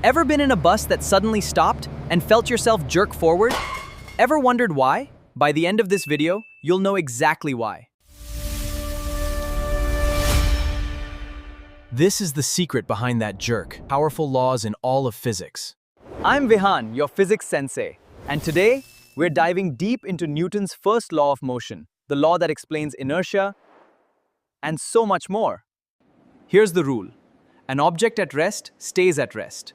Ever been in a bus that suddenly stopped and felt yourself jerk forward? Ever wondered why? By the end of this video, you'll know exactly why. This is the secret behind that jerk. Powerful laws in all of physics. I'm Vihan, your Physics Sensei, and today we're diving deep into Newton's first law of motion, the law that explains inertia, and so much more. Here's the rule. An object at rest stays at rest.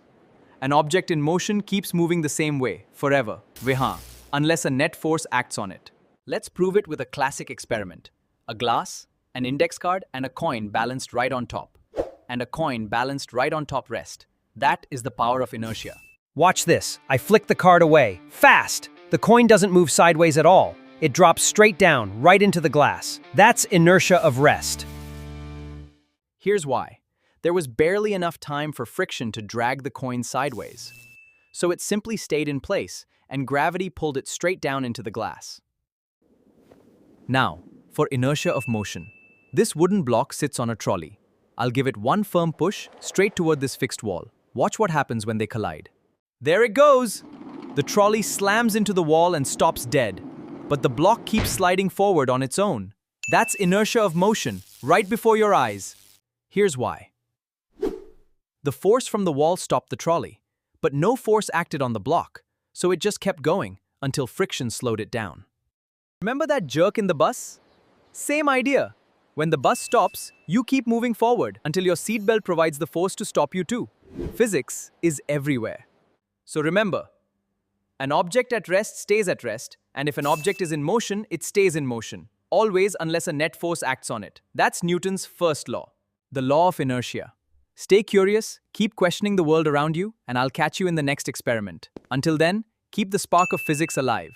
An object in motion keeps moving the same way, forever, Vihan, unless a net force acts on it. Let's prove it with a classic experiment. A glass, an index card, and a coin balanced right on top. And a coin balanced right on top rest. That is the power of inertia. Watch this. I flick the card away. Fast! The coin doesn't move sideways at all. It drops straight down, right into the glass. That's inertia of rest. Here's why. There was barely enough time for friction to drag the coin sideways. So it simply stayed in place, and gravity pulled it straight down into the glass. Now, for inertia of motion. This wooden block sits on a trolley. I'll give it one firm push straight toward this fixed wall. Watch what happens when they collide. There it goes! The trolley slams into the wall and stops dead, but the block keeps sliding forward on its own. That's inertia of motion, right before your eyes. Here's why. The force from the wall stopped the trolley, but no force acted on the block, so it just kept going until friction slowed it down. Remember that jerk in the bus? Same idea. When the bus stops, you keep moving forward until your seatbelt provides the force to stop you too. Physics is everywhere. So remember, an object at rest stays at rest, and if an object is in motion, it stays in motion. Always unless a net force acts on it. That's Newton's first law, the law of inertia. Stay curious, keep questioning the world around you, and I'll catch you in the next experiment. Until then, keep the spark of physics alive.